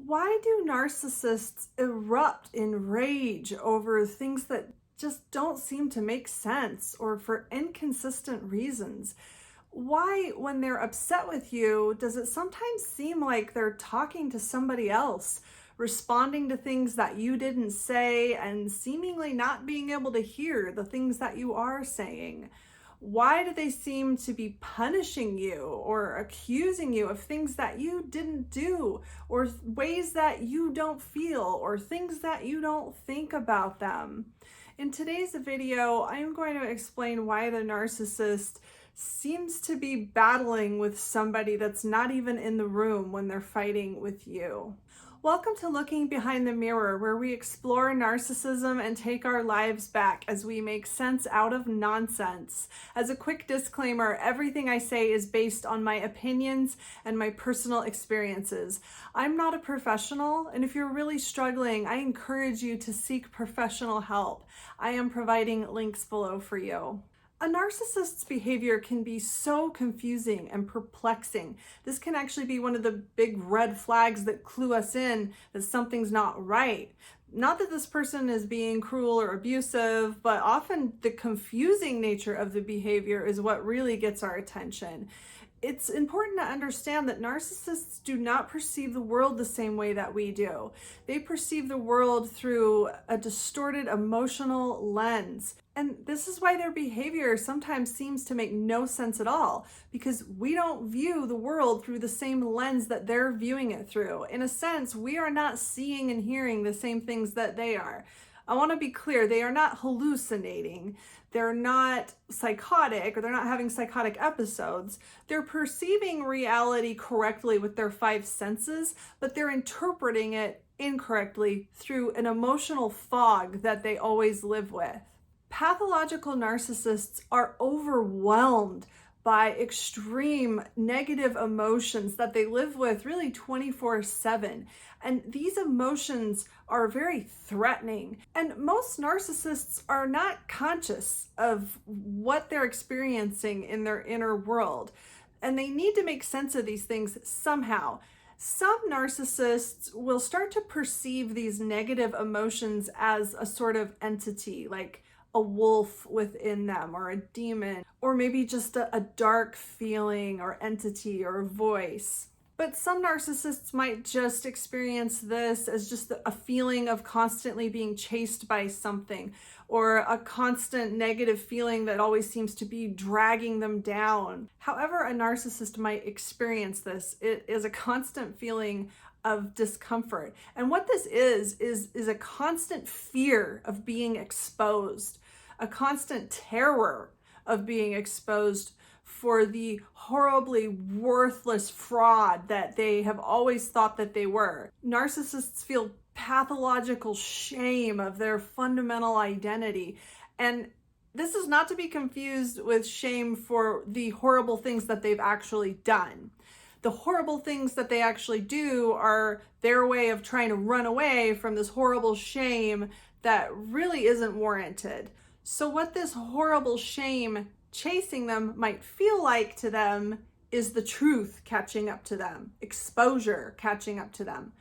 Why do narcissists erupt in rage over things that just don't seem to make sense or for inconsistent reasons? Why, when they're upset with you, does it sometimes seem like they're talking to somebody else, responding to things that you didn't say and seemingly not being able to hear the things that you are saying? Why do they seem to be punishing you or accusing you of things that you didn't do, or ways that you don't feel, or things that you don't think about them? In today's video, I'm going to explain why the narcissist seems to be battling with somebody that's not even in the room when they're fighting with you. Welcome to Looking Behind the Mirror, where we explore narcissism and take our lives back as we make sense out of nonsense. As a quick disclaimer, everything I say is based on my opinions and my personal experiences. I'm not a professional, and if you're really struggling, I encourage you to seek professional help. I am providing links below for you. A narcissist's behavior can be so confusing and perplexing. This can actually be one of the big red flags that clue us in that something's not right. Not that this person is being cruel or abusive, but often the confusing nature of the behavior is what really gets our attention. It's important to understand that narcissists do not perceive the world the same way that we do. They perceive the world through a distorted emotional lens. And this is why their behavior sometimes seems to make no sense at all, because we don't view the world through the same lens that they're viewing it through. In a sense, we are not seeing and hearing the same things that they are. I want to be clear, they are not hallucinating. They're not psychotic, or they're not having psychotic episodes. They're perceiving reality correctly with their five senses, but they're interpreting it incorrectly through an emotional fog that they always live with. Pathological narcissists are overwhelmed by extreme negative emotions that they live with really 24/7. And these emotions are very threatening. And most narcissists are not conscious of what they're experiencing in their inner world. And they need to make sense of these things somehow. Some narcissists will start to perceive these negative emotions as a sort of entity, like a wolf within them, or a demon, or maybe just a dark feeling or entity or voice. But some narcissists might just experience this as just a feeling of constantly being chased by something, or a constant negative feeling that always seems to be dragging them down. However a narcissist might experience this, it is a constant feeling of discomfort. And what this is a constant fear of being exposed, a constant terror of being exposed for the horribly worthless fraud that they have always thought that they were. Narcissists feel pathological shame of their fundamental identity. And this is not to be confused with shame for the horrible things that they've actually done. The horrible things that they actually do are their way of trying to run away from this horrible shame that really isn't warranted. So what this horrible shame chasing them might feel like to them is the truth catching up to them, exposure catching up to them.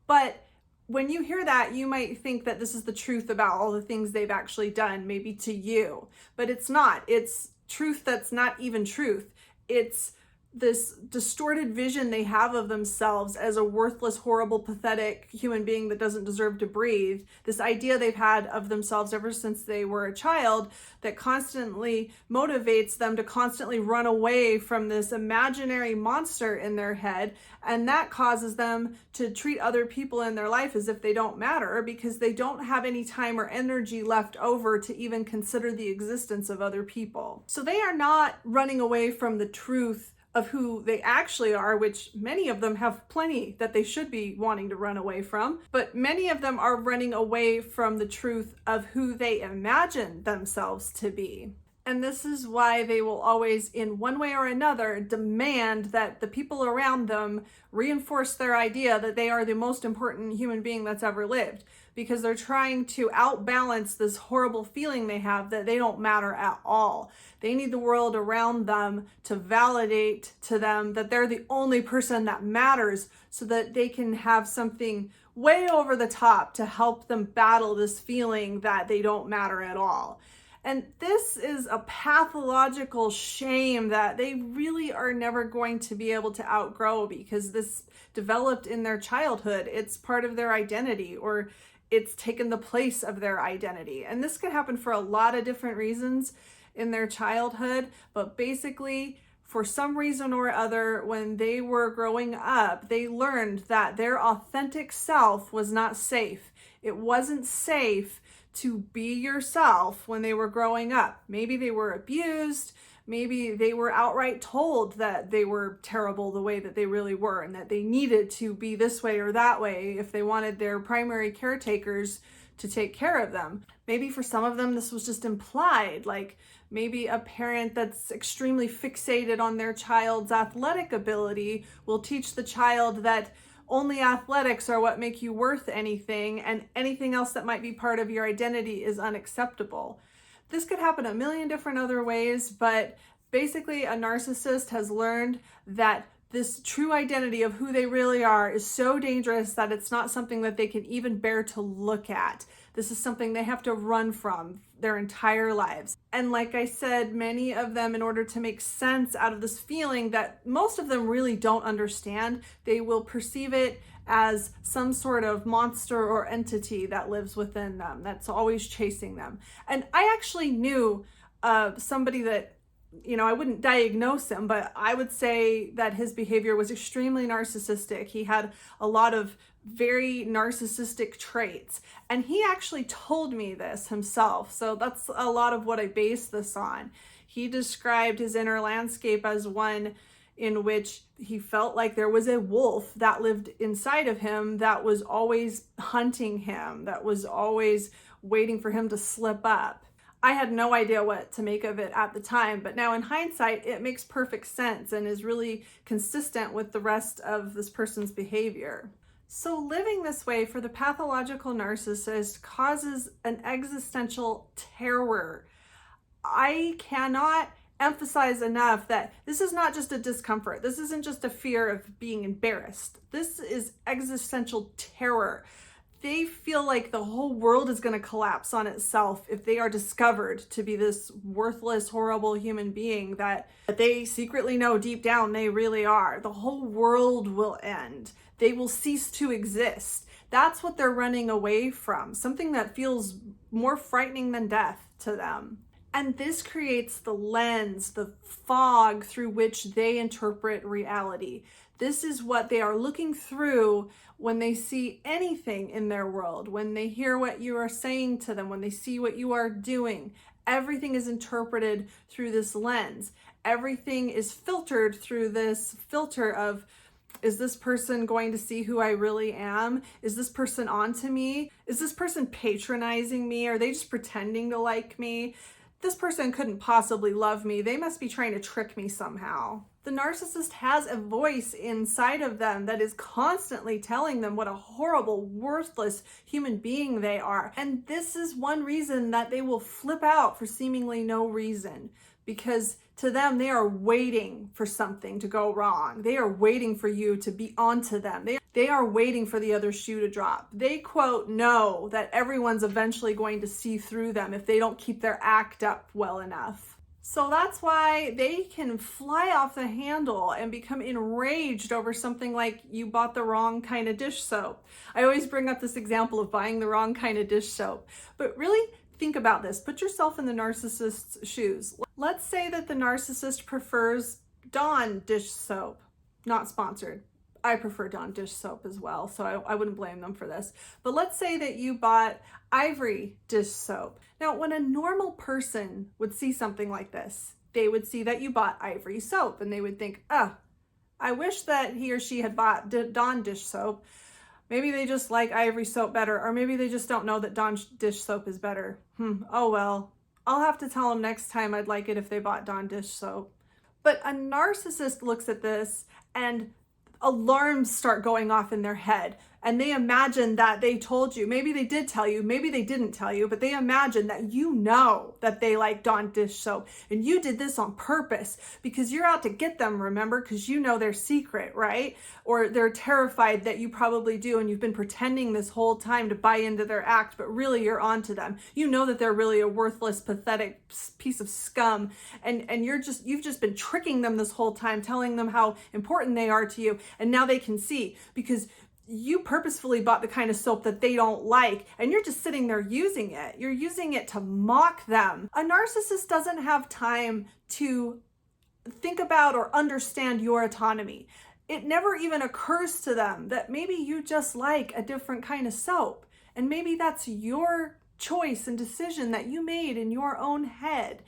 But when you hear that, you might think that this is the truth about all the things they've actually done, maybe to you, but it's not. It's truth that's not even truth. It's this distorted vision they have of themselves as a worthless, horrible, pathetic human being that doesn't deserve to breathe. This idea they've had of themselves ever since they were a child that constantly motivates them to constantly run away from this imaginary monster in their head. And that causes them to treat other people in their life as if they don't matter, because they don't have any time or energy left over to even consider the existence of other people. So they are not running away from the truth of who they actually are, which many of them have plenty that they should be wanting to run away from, but many of them are running away from the truth of who they imagine themselves to be. And this is why they will always, in one way or another, demand that the people around them reinforce their idea that they are the most important human being that's ever lived, because they're trying to outbalance this horrible feeling they have that they don't matter at all. They need the world around them to validate to them that they're the only person that matters, so that they can have something way over the top to help them battle this feeling that they don't matter at all. And this is a pathological shame that they really are never going to be able to outgrow, because this developed in their childhood. It's part of their identity, or it's taken the place of their identity. And this can happen for a lot of different reasons in their childhood, but basically, for some reason or other, when they were growing up, they learned that their authentic self was not safe. It wasn't safe to be yourself when they were growing up. Maybe they were abused. Maybe they were outright told that they were terrible the way that they really were, and that they needed to be this way or that way if they wanted their primary caretakers to take care of them. Maybe for some of them, this was just implied, like maybe a parent that's extremely fixated on their child's athletic ability will teach the child that only athletics are what make you worth anything, and anything else that might be part of your identity is unacceptable. This could happen a million different other ways, but basically a narcissist has learned that this true identity of who they really are is so dangerous that it's not something that they can even bear to look at. This is something they have to run from their entire lives. And like I said, many of them, in order to make sense out of this feeling that most of them really don't understand, they will perceive it as some sort of monster or entity that lives within them, that's always chasing them. And I actually knew somebody that, I wouldn't diagnose him, but I would say that his behavior was extremely narcissistic. He had a lot of very narcissistic traits, and he actually told me this himself. So that's a lot of what I base this on. He described his inner landscape as one in which he felt like there was a wolf that lived inside of him that was always hunting him, that was always waiting for him to slip up. I had no idea what to make of it at the time, but now in hindsight, it makes perfect sense and is really consistent with the rest of this person's behavior. So living this way for the pathological narcissist causes an existential terror. I cannot emphasize enough that this is not just a discomfort. This isn't just a fear of being embarrassed. This is existential terror. They feel like the whole world is going to collapse on itself if they are discovered to be this worthless, horrible human being that they secretly know deep down they really are. The whole world will end. They will cease to exist. That's what they're running away from, something that feels more frightening than death to them. And this creates the lens, the fog through which they interpret reality. This is what they are looking through when they see anything in their world, when they hear what you are saying to them, when they see what you are doing. Everything is interpreted through this lens. Everything is filtered through this filter of, is this person going to see who I really am? Is this person onto me? Is this person patronizing me? Are they just pretending to like me? This person couldn't possibly love me. They must be trying to trick me somehow. The narcissist has a voice inside of them that is constantly telling them what a horrible, worthless human being they are. And this is one reason that they will flip out for seemingly no reason, because to them, they are waiting for something to go wrong. They are waiting for you to be onto them. They are waiting for the other shoe to drop. They, quote, know that everyone's eventually going to see through them if they don't keep their act up well enough. So that's why they can fly off the handle and become enraged over something like you bought the wrong kind of dish soap. I always bring up this example of buying the wrong kind of dish soap, but really think about this. Put yourself in the narcissist's shoes. Let's say that the narcissist prefers Dawn dish soap. Not sponsored. I prefer Dawn dish soap as well, so I wouldn't blame them for this. But let's say that you bought Ivory dish soap. Now, when a normal person would see something like this, they would see that you bought Ivory soap, and they would think, oh, I wish that he or she had bought Dawn dish soap. Maybe they just like Ivory soap better, or maybe they just don't know that Dawn dish soap is better. Oh well. I'll have to tell them next time I'd like it if they bought Dawn dish soap. But a narcissist looks at this and alarms start going off in their head, and they imagine that they told you. Maybe they did tell you, maybe they didn't tell you, but they imagine that you know that they like Dawn dish soap and you did this on purpose because you're out to get them, remember, because you know their secret, right? Or they're terrified that you probably do, and you've been pretending this whole time to buy into their act, but really you're onto them. You know that they're really a worthless, pathetic piece of scum, and you've just been tricking them this whole time, telling them how important they are to you, and now they can see because you purposefully bought the kind of soap that they don't like, and you're just sitting there using it. You're using it to mock them. A narcissist doesn't have time to think about or understand your autonomy. It never even occurs to them that maybe you just like a different kind of soap, and maybe that's your choice and decision that you made in your own head.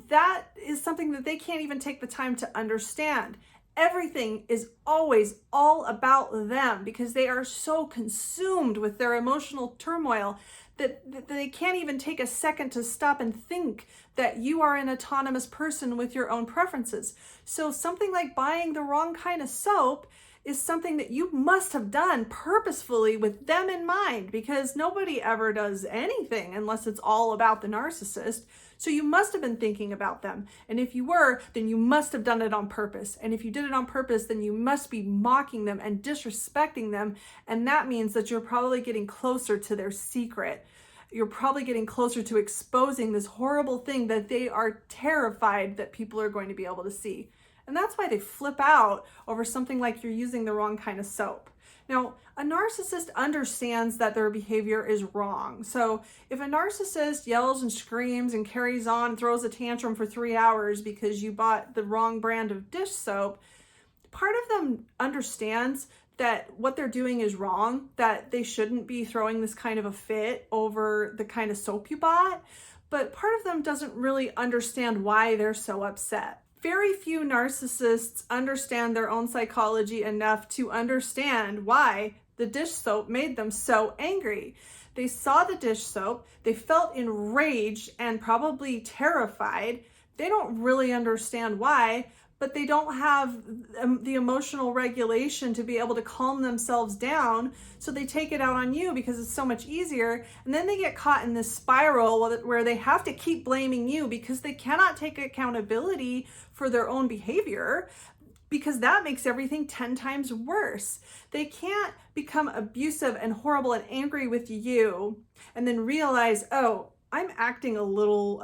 That is something that they can't even take the time to understand. Everything is always all about them because they are so consumed with their emotional turmoil that they can't even take a second to stop and think that you are an autonomous person with your own preferences. So something like buying the wrong kind of soap is something that you must have done purposefully with them in mind, because nobody ever does anything unless it's all about the narcissist. So you must have been thinking about them. And if you were, then you must have done it on purpose. And if you did it on purpose, then you must be mocking them and disrespecting them. And that means that you're probably getting closer to their secret. You're probably getting closer to exposing this horrible thing that they are terrified that people are going to be able to see. And that's why they flip out over something like you're using the wrong kind of soap. Now, a narcissist understands that their behavior is wrong. So if a narcissist yells and screams and carries on, throws a tantrum for 3 hours because you bought the wrong brand of dish soap, part of them understands that what they're doing is wrong, that they shouldn't be throwing this kind of a fit over the kind of soap you bought. But part of them doesn't really understand why they're so upset. Very few narcissists understand their own psychology enough to understand why the dish soap made them so angry. They saw the dish soap, they felt enraged and probably terrified. They don't really understand why, but they don't have the emotional regulation to be able to calm themselves down. So they take it out on you because it's so much easier. And then they get caught in this spiral where they have to keep blaming you because they cannot take accountability for their own behavior, because that makes everything 10 times worse. They can't become abusive and horrible and angry with you and then realize, oh, I'm acting a little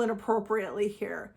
inappropriately here.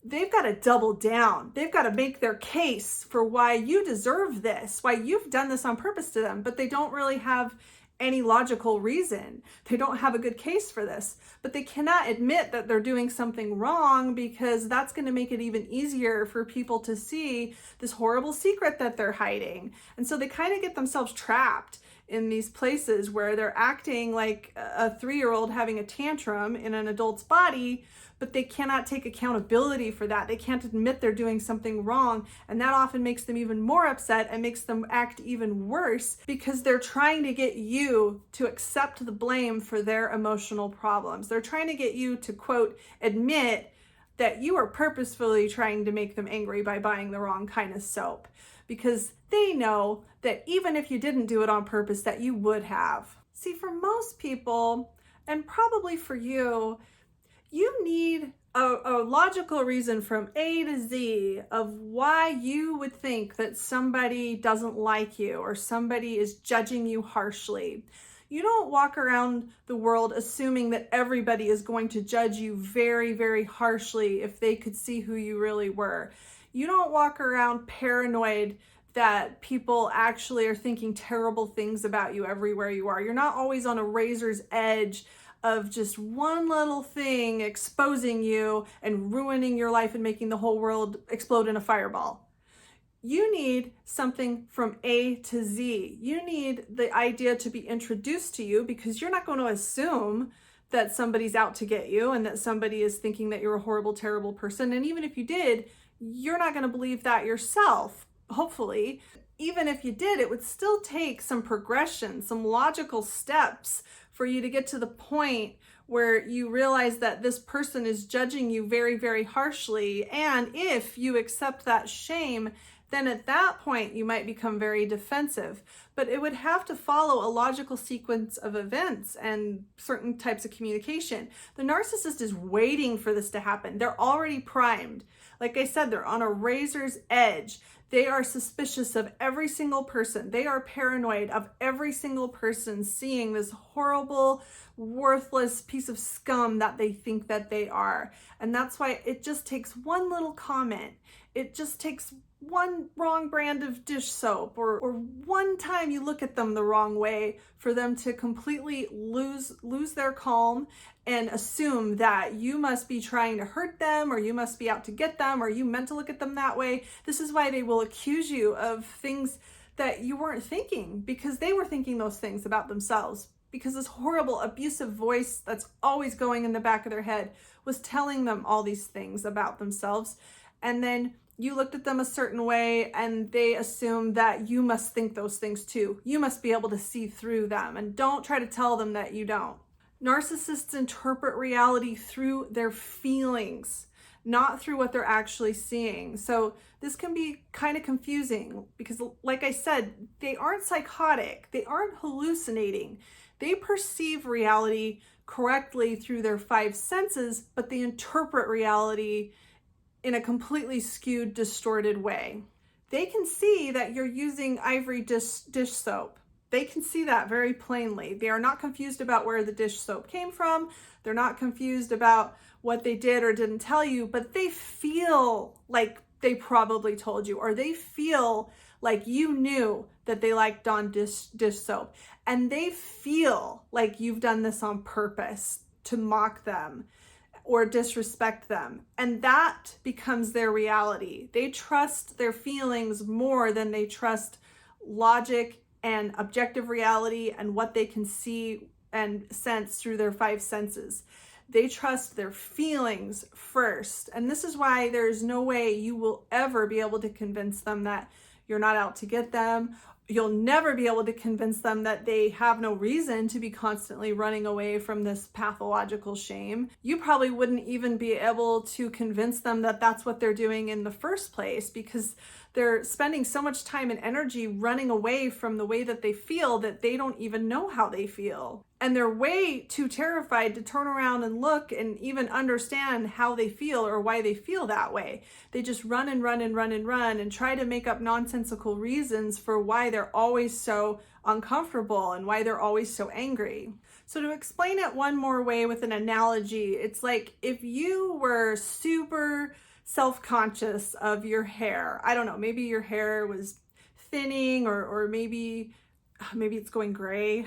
They've got to double down. They've got to make their case for why you deserve this, why you've done this on purpose to them, but they don't really have any logical reason. They don't have a good case for this, but they cannot admit that they're doing something wrong because that's going to make it even easier for people to see this horrible secret that they're hiding. And so they kind of get themselves trapped in these places where they're acting like a 3-year-old having a tantrum in an adult's body, but they cannot take accountability for that. They can't admit they're doing something wrong. And that often makes them even more upset and makes them act even worse because they're trying to get you to accept the blame for their emotional problems. They're trying to get you to, quote, admit that you are purposefully trying to make them angry by buying the wrong kind of soap, because they know that even if you didn't do it on purpose, that you would have. See, for most people, and probably for you, you need a logical reason from A to Z of why you would think that somebody doesn't like you or somebody is judging you harshly. You don't walk around the world assuming that everybody is going to judge you very, very harshly if they could see who you really were. You don't walk around paranoid that people actually are thinking terrible things about you everywhere you are. You're not always on a razor's edge of just one little thing exposing you and ruining your life and making the whole world explode in a fireball. You need something from A to Z. You need the idea to be introduced to you, because you're not going to assume that somebody's out to get you and that somebody is thinking that you're a horrible, terrible person. And even if you did, you're not going to believe that yourself, hopefully. Even if you did, it would still take some progression, some logical steps for you to get to the point where you realize that this person is judging you very, very harshly. And if you accept that shame, then at that point you might become very defensive. But it would have to follow a logical sequence of events and certain types of communication. The narcissist is waiting for this to happen. They're already primed. Like I said, they're on a razor's edge. They are suspicious of every single person. They are paranoid of every single person seeing this horrible, worthless piece of scum that they think that they are. And that's why it just takes one little comment. It just takes one wrong brand of dish soap or one time you look at them the wrong way for them to completely lose their calm and assume that you must be trying to hurt them, or you must be out to get them, or you meant to look at them that way. This is why they will accuse you of things that you weren't thinking, because they were thinking those things about themselves, because this horrible abusive voice that's always going in the back of their head was telling them all these things about themselves. And then you looked at them a certain way and they assume that you must think those things too. You must be able to see through them, and don't try to tell them that you don't. Narcissists interpret reality through their feelings, not through what they're actually seeing. So this can be kind of confusing because, like I said, they aren't psychotic. They aren't hallucinating. They perceive reality correctly through their five senses, but they interpret reality in a completely skewed, distorted way. They can see that you're using ivory dish soap. They can see that very plainly. They are not confused about where the dish soap came from. They're not confused about what they did or didn't tell you, but they feel like they probably told you, or they feel like you knew that they liked Dawn dish soap. And they feel like you've done this on purpose to mock them or disrespect them. And that becomes their reality. They trust their feelings more than they trust logic and objective reality and what they can see and sense through their five senses. They trust their feelings first. And this is why there's no way you will ever be able to convince them that you're not out to get them. You'll never be able to convince them that they have no reason to be constantly running away from this pathological shame. You probably wouldn't even be able to convince them that that's what they're doing in the first place, because they're spending so much time and energy running away from the way that they feel that they don't even know how they feel. And they're way too terrified to turn around and look and even understand how they feel or why they feel that way. They just run and run and run and run and try to make up nonsensical reasons for why they're always so uncomfortable and why they're always so angry. So to explain it one more way with an analogy, it's like if you were super self-conscious of your hair. I don't know, maybe your hair was thinning or maybe it's going gray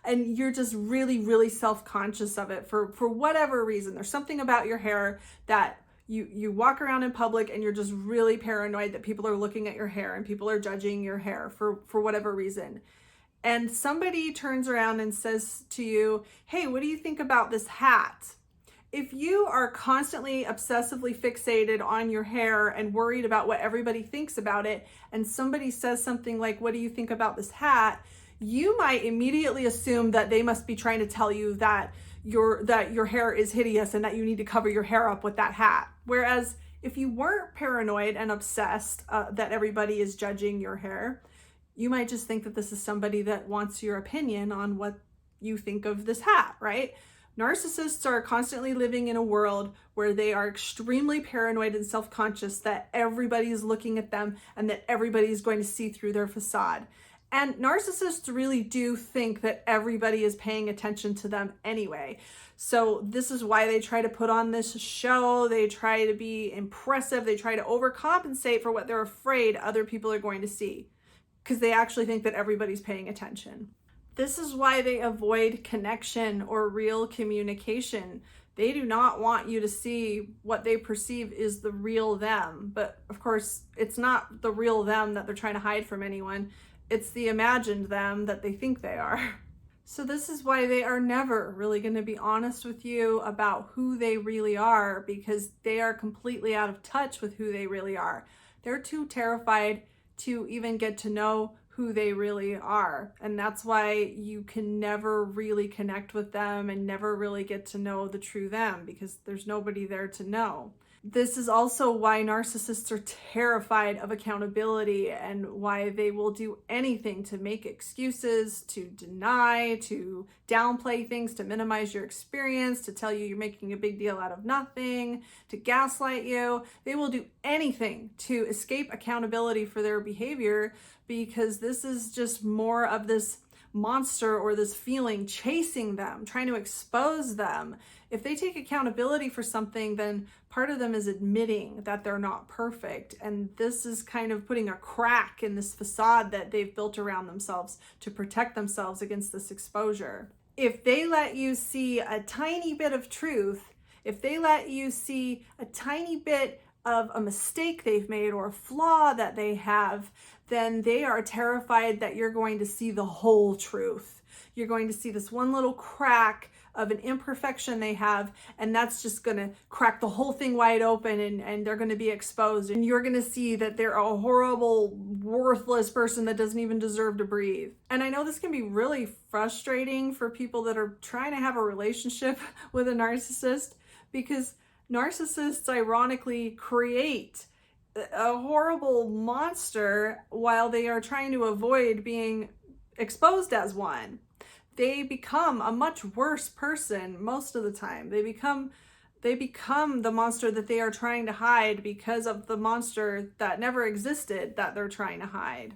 and you're just really, really self-conscious of it for whatever reason. There's something about your hair that you walk around in public and you're just really paranoid that people are looking at your hair and people are judging your hair for whatever reason. And somebody turns around and says to you, hey, what do you think about this hat? If you are constantly obsessively fixated on your hair and worried about what everybody thinks about it, and somebody says something like, what do you think about this hat? You might immediately assume that they must be trying to tell you that your hair is hideous and that you need to cover your hair up with that hat. Whereas if you weren't paranoid and obsessed that everybody is judging your hair, you might just think that this is somebody that wants your opinion on what you think of this hat, right? Narcissists are constantly living in a world where they are extremely paranoid and self-conscious that everybody is looking at them and that everybody is going to see through their facade. And narcissists really do think that everybody is paying attention to them anyway. So this is why they try to put on this show. They try to be impressive. They try to overcompensate for what they're afraid other people are going to see, because they actually think that everybody's paying attention. This is why they avoid connection or real communication. They do not want you to see what they perceive is the real them. But of course, it's not the real them that they're trying to hide from anyone. It's the imagined them that they think they are. So this is why they are never really going to be honest with you about who they really are, because they are completely out of touch with who they really are. They're too terrified to even get to know who they really are. And that's why you can never really connect with them and never really get to know the true them, because there's nobody there to know. This is also why narcissists are terrified of accountability and why they will do anything to make excuses, to deny, to downplay things, to minimize your experience, to tell you you're making a big deal out of nothing, to gaslight you. They will do anything to escape accountability for their behavior, because this is just more of this monster or this feeling chasing them, trying to expose them. If they take accountability for something, then part of them is admitting that they're not perfect. And this is kind of putting a crack in this facade that they've built around themselves to protect themselves against this exposure. If they let you see a tiny bit of truth, if they let you see a tiny bit of a mistake they've made or a flaw that they have, then they are terrified that you're going to see the whole truth. You're going to see this one little crack of an imperfection they have, and that's just going to crack the whole thing wide open, and they're going to be exposed, and you're going to see that they're a horrible, worthless person that doesn't even deserve to breathe. And I know this can be really frustrating for people that are trying to have a relationship with a narcissist, because narcissists ironically create a horrible monster while they are trying to avoid being exposed as one. They become a much worse person most of the time. They become the monster that they are trying to hide because of the monster that never existed that they're trying to hide.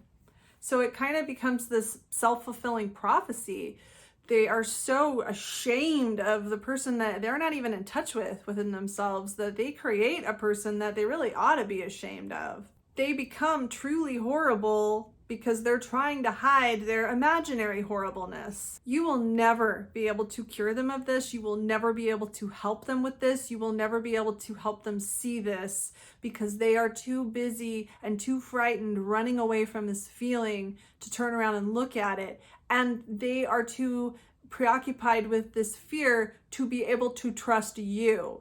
So it kind of becomes this self-fulfilling prophecy. They are so ashamed of the person that they're not even in touch with within themselves that they create a person that they really ought to be ashamed of. They become truly horrible because they're trying to hide their imaginary horribleness. You will never be able to cure them of this. You will never be able to help them with this. You will never be able to help them see this, because they are too busy and too frightened running away from this feeling to turn around and look at it. And they are too preoccupied with this fear to be able to trust you.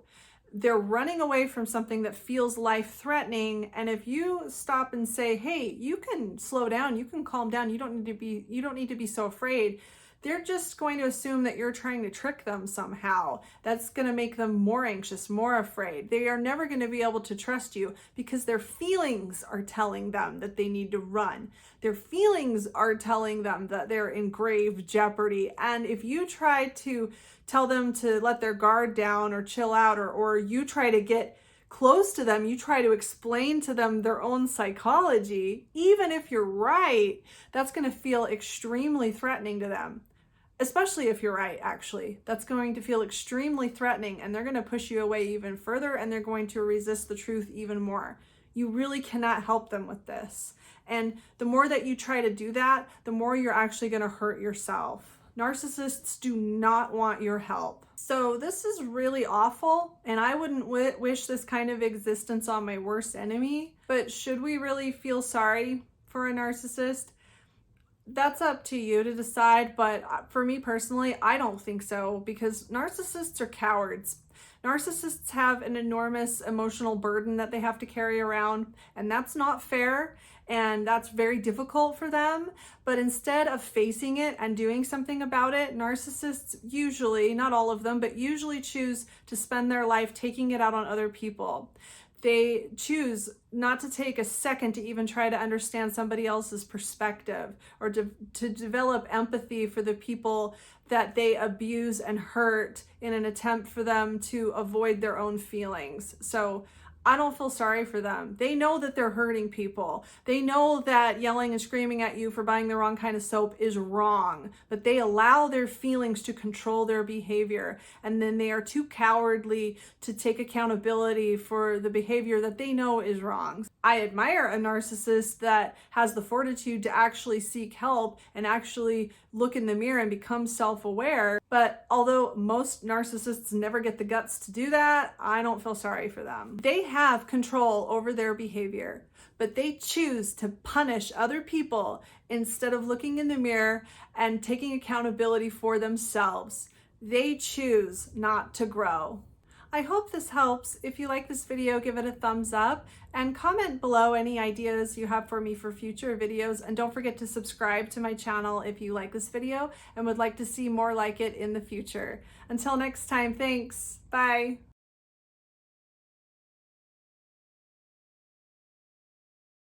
They're running away from something that feels life-threatening, and if you stop and say, hey, you can slow down, you can calm down, you don't need to be so afraid, they're just going to assume that you're trying to trick them somehow. That's going to make them more anxious, more afraid. They are never going to be able to trust you because their feelings are telling them that they need to run. Their feelings are telling them that they're in grave jeopardy. And if you try to tell them to let their guard down or chill out, or you try to get close to them, you try to explain to them their own psychology, even if you're right, that's going to feel extremely threatening to them. Especially if you're right, actually. That's going to feel extremely threatening, and they're going to push you away even further, and they're going to resist the truth even more. You really cannot help them with this. And the more that you try to do that, the more you're actually going to hurt yourself. Narcissists do not want your help. So this is really awful, and I wouldn't wish this kind of existence on my worst enemy. But should we really feel sorry for a narcissist? That's up to you to decide, but for me personally, I don't think so, because narcissists are cowards. Narcissists have an enormous emotional burden that they have to carry around, and that's not fair, and that's very difficult for them. But instead of facing it and doing something about it, narcissists usually, not all of them, but usually choose to spend their life taking it out on other people. They choose not to take a second to even try to understand somebody else's perspective, or to develop empathy for the people that they abuse and hurt in an attempt for them to avoid their own feelings. So I don't feel sorry for them. They know that they're hurting people. They know that yelling and screaming at you for buying the wrong kind of soap is wrong, but they allow their feelings to control their behavior. And then they are too cowardly to take accountability for the behavior that they know is wrong. I admire a narcissist that has the fortitude to actually seek help and actually look in the mirror and become self-aware. But although most narcissists never get the guts to do that, I don't feel sorry for them. They have control over their behavior, but they choose to punish other people instead of looking in the mirror and taking accountability for themselves. They choose not to grow. I hope this helps. If you like this video, give it a thumbs up and comment below any ideas you have for me for future videos. And don't forget to subscribe to my channel if you like this video and would like to see more like it in the future. Until next time, thanks. Bye.